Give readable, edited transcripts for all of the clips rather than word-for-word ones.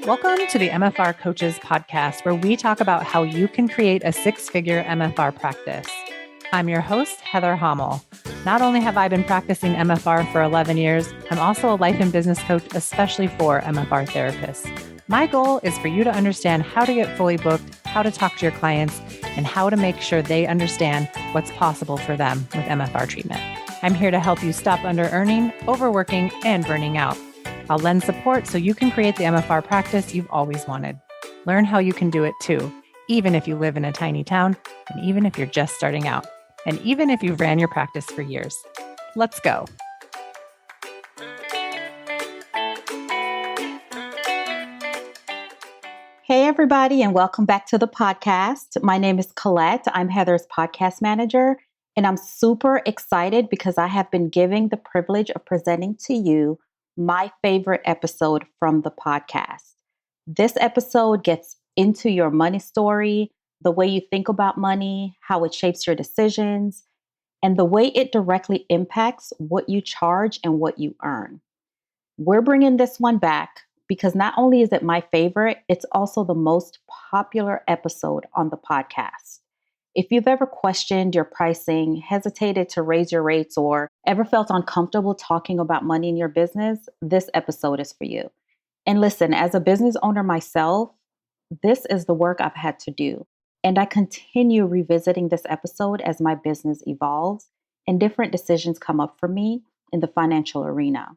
Welcome to the MFR Coaches podcast, where we talk about how you can create a six-figure MFR practice. I'm your host, Heather Hommel. Not only have I been practicing MFR for 11 years, I'm also a life and business coach, especially for MFR therapists. My goal is for you to understand how to get fully booked, how to talk to your clients, and how to make sure they understand what's possible for them with MFR treatment. I'm here to help you stop under-earning, overworking, and burning out. I'll lend support so you can create the MFR practice you've always wanted. Learn how you can do it too, even if you live in a tiny town, and even if you're just starting out, and even if you've ran your practice for years. Let's go. Hey, everybody, and welcome back to the podcast. My name is Colette. I'm Heather's podcast manager, and I'm super excited because I have been given the privilege of presenting to you my favorite episode from the podcast. This episode gets into your money story, the way you think about money, how it shapes your decisions, and the way it directly impacts what you charge and what you earn. We're bringing this one back because not only is it my favorite, it's also the most popular episode on the podcast. If you've ever questioned your pricing, hesitated to raise your rates, or ever felt uncomfortable talking about money in your business, this episode is for you. And listen, as a business owner myself, this is the work I've had to do. And I continue revisiting this episode as my business evolves and different decisions come up for me in the financial arena.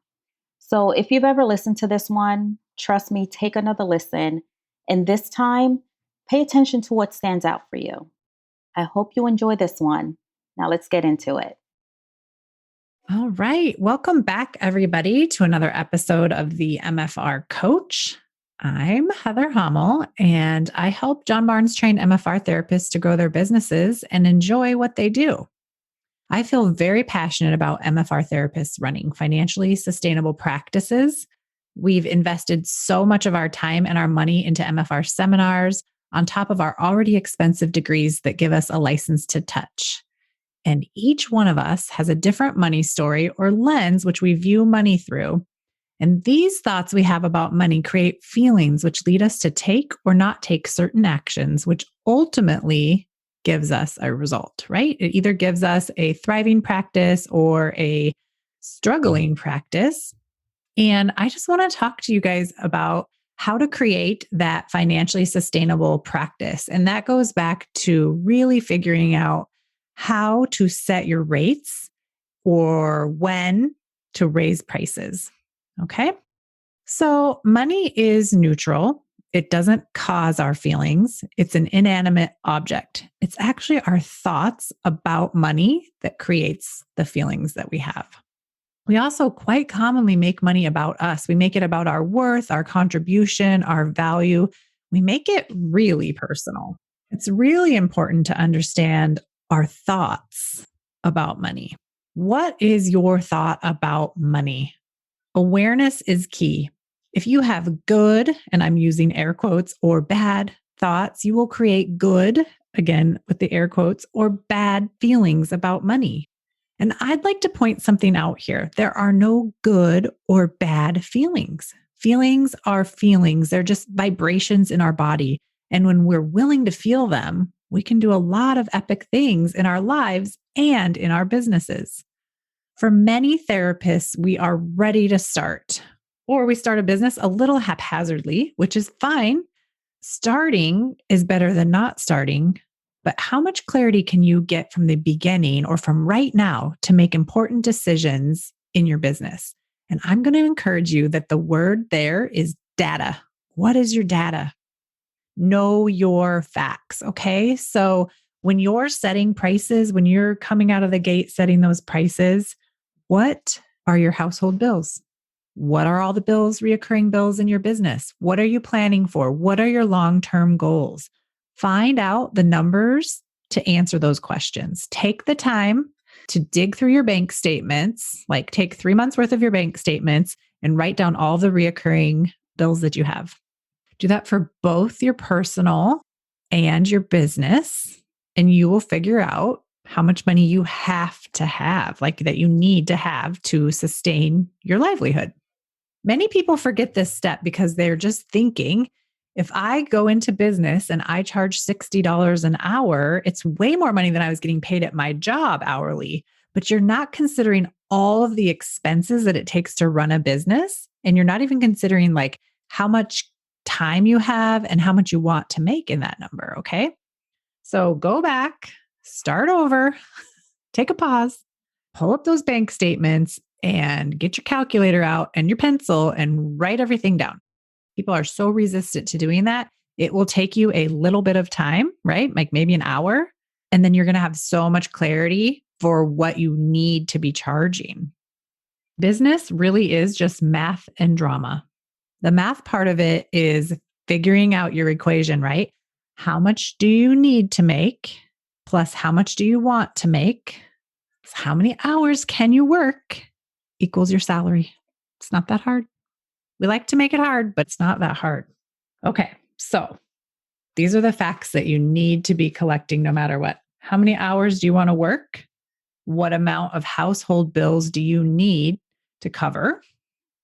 So if you've ever listened to this one, trust me, take another listen. And this time, pay attention to what stands out for you. I hope you enjoy this one. Now let's get into it. All right. Welcome back, everybody, to another episode of the MFR Coach. I'm Heather Hommel, and I help John Barnes train MFR therapists to grow their businesses and enjoy what they do. I feel very passionate about MFR therapists running financially sustainable practices. We've invested so much of our time and our money into MFR seminars on top of our already expensive degrees that give us a license to touch. And each one of us has a different money story or lens which we view money through. And these thoughts we have about money create feelings which lead us to take or not take certain actions, which ultimately gives us a result, right? It either gives us a thriving practice or a struggling practice. And I just want to talk to you guys about how to create that financially sustainable practice. And that goes back to really figuring out how to set your rates or when to raise prices. Okay. So money is neutral. It doesn't cause our feelings. It's an inanimate object. It's actually our thoughts about money that creates the feelings that we have. We also quite commonly make money about us. We make it about our worth, our contribution, our value. We make it really personal. It's really important to understand our thoughts about money. What is your thought about money? Awareness is key. If you have good, and I'm using air quotes, or bad thoughts, you will create good, again with the air quotes, or bad feelings about money. And I'd like to point something out here. There are no good or bad feelings. Feelings are feelings. They're just vibrations in our body. And when we're willing to feel them, we can do a lot of epic things in our lives and in our businesses. For many therapists, we are ready to start, or we start a business a little haphazardly, which is fine. Starting is better than not starting. But how much clarity can you get from the beginning or from right now to make important decisions in your business? And I'm going to encourage you that the word there is data. What is your data? Know your facts. Okay. So when you're setting prices, when you're coming out of the gate setting those prices, what are your household bills? What are all the bills, reoccurring bills in your business? What are you planning for? What are your long-term goals? Find out the numbers to answer those questions. Take the time to dig through your bank statements, like take 3 months worth of your bank statements and write down all the reoccurring bills that you have. Do that for both your personal and your business, and you will figure out how much money you have to have, like that you need to have to sustain your livelihood. Many people forget this step because they're just thinking, if I go into business and I charge $60 an hour, it's way more money than I was getting paid at my job hourly. But you're not considering all of the expenses that it takes to run a business. And you're not even considering like how much time you have and how much you want to make in that number. Okay. So go back, start over, take a pause, pull up those bank statements and get your calculator out and your pencil and write everything down. People are so resistant to doing that. It will take you a little bit of time, right? Like maybe an hour. And then you're going to have so much clarity for what you need to be charging. Business really is just math and drama. The math part of it is figuring out your equation, right? How much do you need to make? Plus, how much do you want to make? How many hours can you work? Equals your salary. It's not that hard. We like to make it hard, but it's not that hard. Okay, so these are the facts that you need to be collecting no matter what. How many hours do you want to work? What amount of household bills do you need to cover?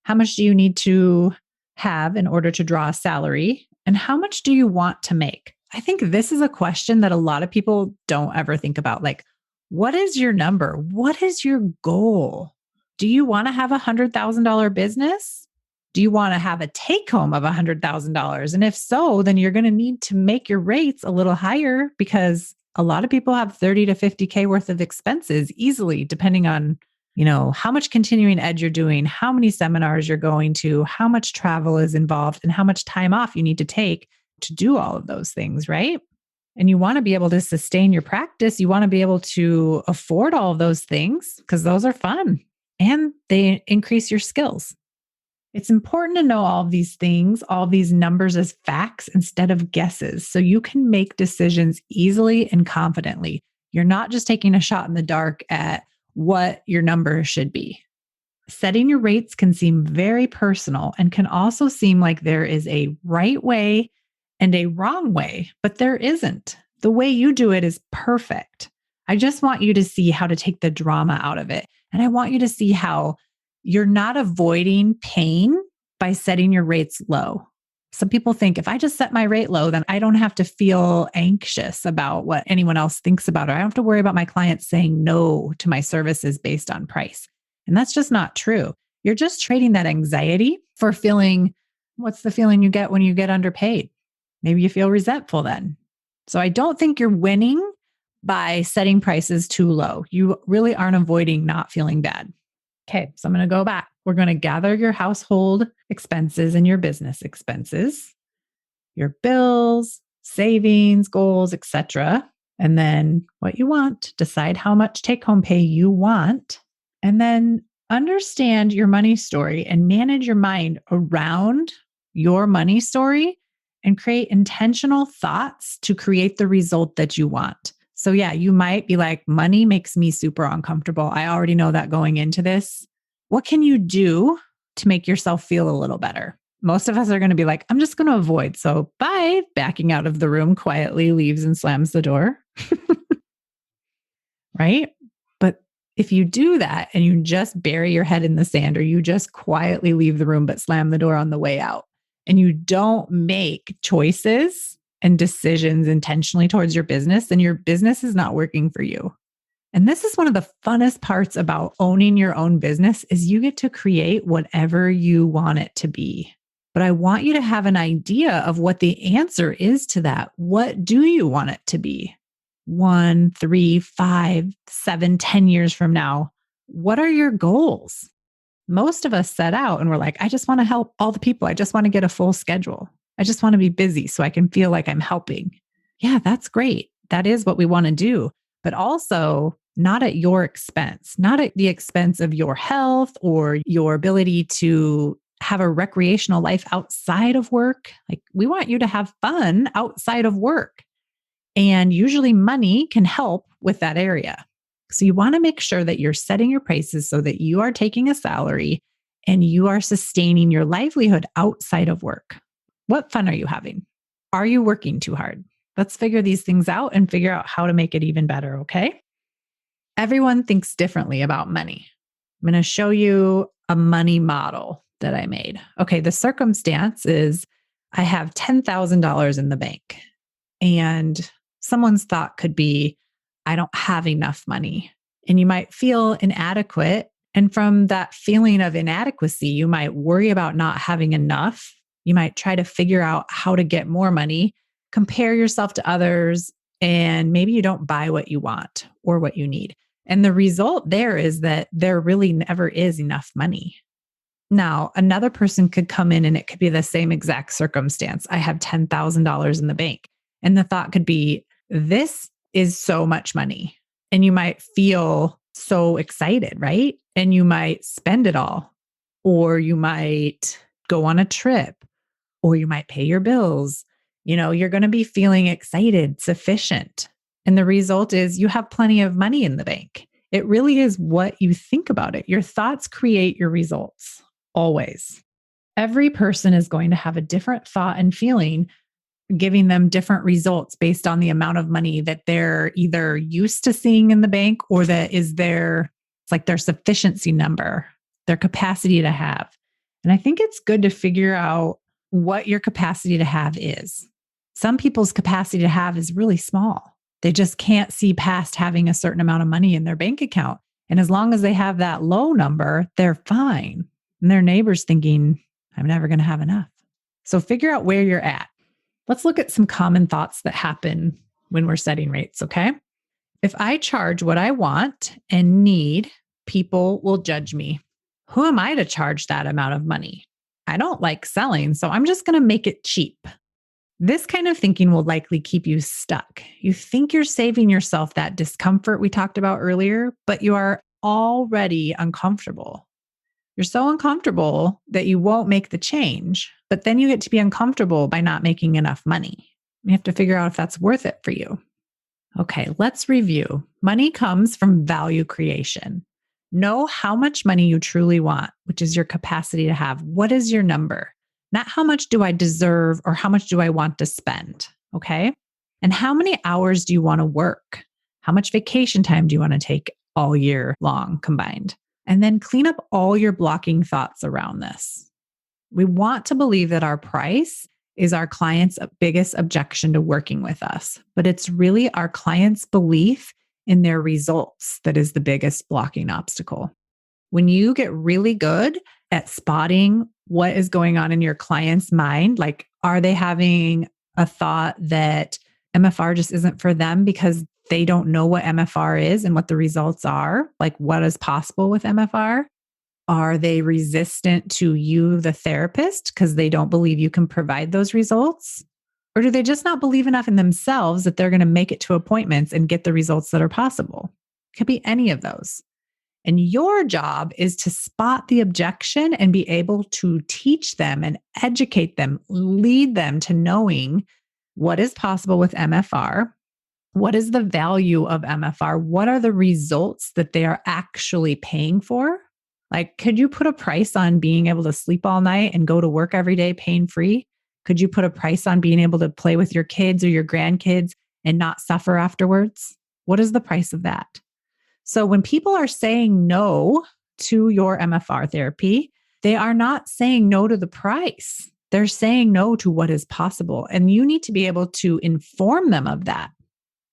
How much do you need to have in order to draw a salary? And how much do you want to make? I think this is a question that a lot of people don't ever think about. Like, what is your number? What is your goal? Do you want to have a $100,000 business? Do you want to have a take home of $100,000? And if so, then you're going to need to make your rates a little higher because a lot of people have 30 to 50K worth of expenses easily, depending on, how much continuing ed you're doing, how many seminars you're going to, how much travel is involved, and how much time off you need to take to do all of those things, right? And you want to be able to sustain your practice. You want to be able to afford all of those things because those are fun and they increase your skills. It's important to know all of these things, all of these numbers as facts instead of guesses, so you can make decisions easily and confidently. You're not just taking a shot in the dark at what your number should be. Setting your rates can seem very personal and can also seem like there is a right way and a wrong way, but there isn't. The way you do it is perfect. I just want you to see how to take the drama out of it. And I want you to see how you're not avoiding pain by setting your rates low. Some people think if I just set my rate low, then I don't have to feel anxious about what anyone else thinks about it. I don't have to worry about my clients saying no to my services based on price. And that's just not true. You're just trading that anxiety for feeling, what's the feeling you get when you get underpaid? Maybe you feel resentful then. So I don't think you're winning by setting prices too low. You really aren't avoiding not feeling bad. Okay, so I'm going to go back. We're going to gather your household expenses and your business expenses, your bills, savings, goals, etc. And then what you want, decide how much take-home pay you want, and then understand your money story and manage your mind around your money story and create intentional thoughts to create the result that you want. So yeah, you might be like, money makes me super uncomfortable. I already know that going into this. What can you do to make yourself feel a little better? Most of us are going to be like, I'm just going to avoid. So bye, backing out of the room quietly, leaves and slams the door. Right? But if you do that and you just bury your head in the sand or you just quietly leave the room but slam the door on the way out and you don't make choices and decisions intentionally towards your business, then your business is not working for you. And this is one of the funnest parts about owning your own business is you get to create whatever you want it to be. But I want you to have an idea of what the answer is to that. What do you want it to be? 1, 3, 5, 7, 10 years from now? What are your goals? Most of us set out and we're like, I just want to help all the people. I just want to get a full schedule. I just want to be busy so I can feel like I'm helping. Yeah, that's great. That is what we want to do, but also not at your expense, not at the expense of your health or your ability to have a recreational life outside of work. Like we want you to have fun outside of work. And usually money can help with that area. So you want to make sure that you're setting your prices so that you are taking a salary and you are sustaining your livelihood outside of work. What fun are you having? Are you working too hard? Let's figure these things out and figure out how to make it even better, okay? Everyone thinks differently about money. I'm going to show you a money model. that I made. Okay, the circumstance is I have $10,000 in the bank, and someone's thought could be, I don't have enough money. And you might feel inadequate. And from that feeling of inadequacy, you might worry about not having enough. You might try to figure out how to get more money, compare yourself to others, and maybe you don't buy what you want or what you need. And the result there is that there really never is enough money. Now, another person could come in and it could be the same exact circumstance. I have $10,000 in the bank. And the thought could be, this is so much money. And you might feel so excited, right? And you might spend it all, or you might go on a trip, or you might pay your bills. You're going to be feeling excited, sufficient. And the result is you have plenty of money in the bank. It really is what you think about it. Your thoughts create your results. Always. Every person is going to have a different thought and feeling, giving them different results based on the amount of money that they're either used to seeing in the bank or that is it's like their sufficiency number, their capacity to have. And I think it's good to figure out what your capacity to have is. Some people's capacity to have is really small. They just can't see past having a certain amount of money in their bank account. And as long as they have that low number, they're fine. And their neighbor's thinking, I'm never going to have enough. So figure out where you're at. Let's look at some common thoughts that happen when we're setting rates, okay? If I charge what I want and need, people will judge me. Who am I to charge that amount of money? I don't like selling, so I'm just going to make it cheap. This kind of thinking will likely keep you stuck. You think you're saving yourself that discomfort we talked about earlier, but you are already uncomfortable. You're so uncomfortable that you won't make the change, but then you get to be uncomfortable by not making enough money. You have to figure out if that's worth it for you. Okay, let's review. Money comes from value creation. Know how much money you truly want, which is your capacity to have. What is your number? Not how much do I deserve or how much do I want to spend, okay? And how many hours do you want to work? How much vacation time do you want to take all year long combined? And then clean up all your blocking thoughts around this. We want to believe that our price is our client's biggest objection to working with us, but it's really our client's belief in their results that is the biggest blocking obstacle. When you get really good at spotting what is going on in your client's mind, like are they having a thought that MFR just isn't for them because they don't know what MFR is and what the results are, like what is possible with MFR? Are they resistant to you, the therapist, because they don't believe you can provide those results? Or do they just not believe enough in themselves that they're going to make it to appointments and get the results that are possible? It could be any of those. And your job is to spot the objection and be able to teach them and educate them, lead them to knowing what is possible with MFR. What is the value of MFR? What are the results that they are actually paying for? Like, could you put a price on being able to sleep all night and go to work every day pain-free? Could you put a price on being able to play with your kids or your grandkids and not suffer afterwards? What is the price of that? So when people are saying no to your MFR therapy, they are not saying no to the price. They're saying no to what is possible. And you need to be able to inform them of that.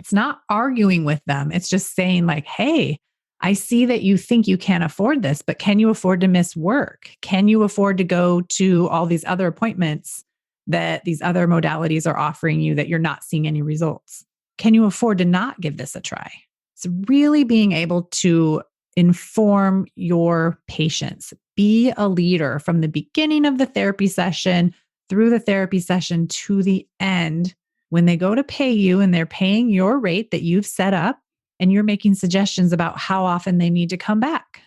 It's not arguing with them. It's just saying like, hey, I see that you think you can't afford this, but can you afford to miss work? Can you afford to go to all these other appointments that these other modalities are offering you that you're not seeing any results? Can you afford to not give this a try? It's really being able to inform your patients. Be a leader from the beginning of the therapy session through the therapy session to the end. When they go to pay you and they're paying your rate that you've set up, and you're making suggestions about how often they need to come back.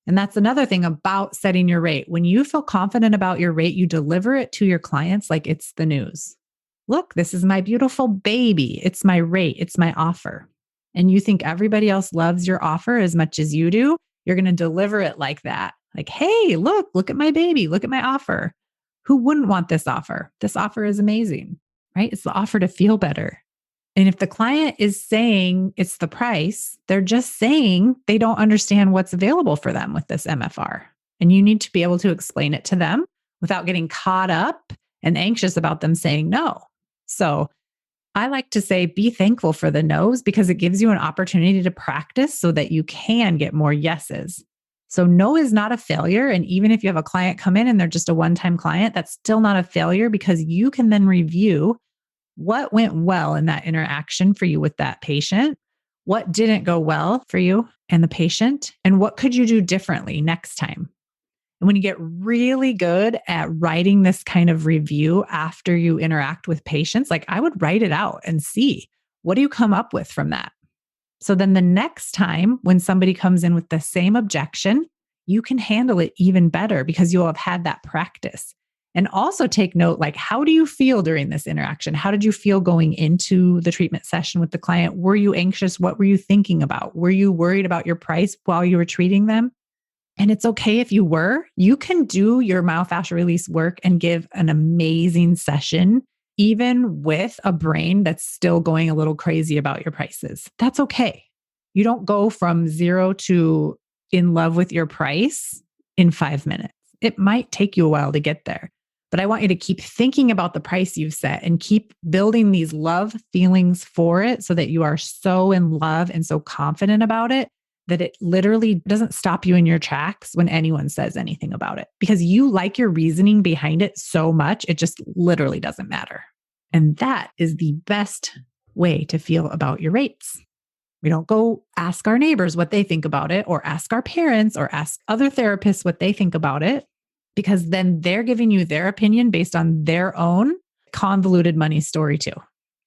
And that's another thing about setting your rate. When you feel confident about your rate, you deliver it to your clients like it's the news. Look, this is my beautiful baby. It's my rate. It's my offer. And you think everybody else loves your offer as much as you do, you're going to deliver it like that. Like, hey, look at my baby. Look at my offer. Who wouldn't want this offer? This offer is amazing, right? It's the offer to feel better. And if the client is saying it's the price, they're just saying they don't understand what's available for them with this MFR. And you need to be able to explain it to them without getting caught up and anxious about them saying no. So I like to say, be thankful for the no's because it gives you an opportunity to practice so that you can get more yeses. So no is not a failure. And even if you have a client come in and they're just a one-time client, that's still not a failure because you can then review what went well in that interaction for you with that patient, what didn't go well for you and the patient, and what could you do differently next time. And when you get really good at writing this kind of review after you interact with patients, like I would write it out and see, what do you come up with from that? So then the next time when somebody comes in with the same objection, you can handle it even better because you'll have had that practice. And also take note, like, how do you feel during this interaction? How did you feel going into the treatment session with the client? Were you anxious? What were you thinking about? Were you worried about your price while you were treating them? And it's okay if you were. You can do your myofascial release work and give an amazing session, even with a brain that's still going a little crazy about your prices. That's okay. You don't go from 0 to in love with your price in 5 minutes. It might take you a while to get there, but I want you to keep thinking about the price you've set and keep building these love feelings for it so that you are so in love and so confident about it that it literally doesn't stop you in your tracks when anyone says anything about it because you like your reasoning behind it so much, it just literally doesn't matter. And that is the best way to feel about your rates. We don't go ask our neighbors what they think about it or ask our parents or ask other therapists what they think about it because then they're giving you their opinion based on their own convoluted money story too.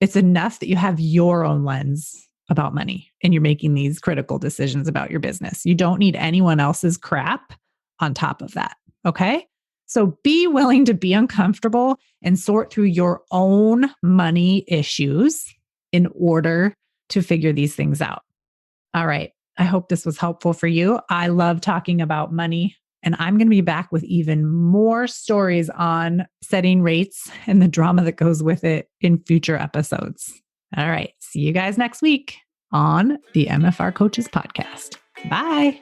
It's enough that you have your own lens about money and you're making these critical decisions about your business. You don't need anyone else's crap on top of that. Okay. So be willing to be uncomfortable and sort through your own money issues in order to figure these things out. All right. I hope this was helpful for you. I love talking about money and I'm going to be back with even more stories on setting rates and the drama that goes with it in future episodes. All right. See you guys next week on the MFR Coaches Podcast. Bye.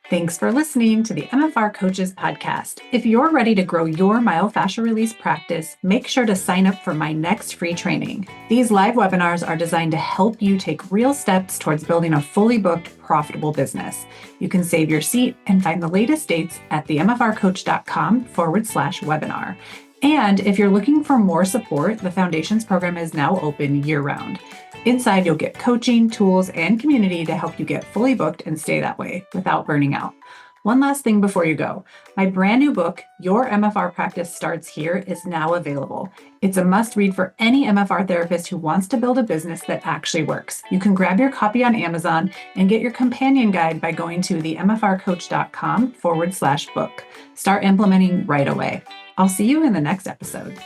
Thanks for listening to the MFR Coaches Podcast. If you're ready to grow your myofascial release practice, make sure to sign up for my next free training. These live webinars are designed to help you take real steps towards building a fully booked, profitable business. You can save your seat and find the latest dates at themfrcoach.com/webinar. And if you're looking for more support, the Foundations program is now open year-round. Inside, you'll get coaching, tools, and community to help you get fully booked and stay that way without burning out. One last thing before you go. My brand new book, Your MFR Practice Starts Here, is now available. It's a must-read for any MFR therapist who wants to build a business that actually works. You can grab your copy on Amazon and get your companion guide by going to themfrcoach.com/book. Start implementing right away. I'll see you in the next episode.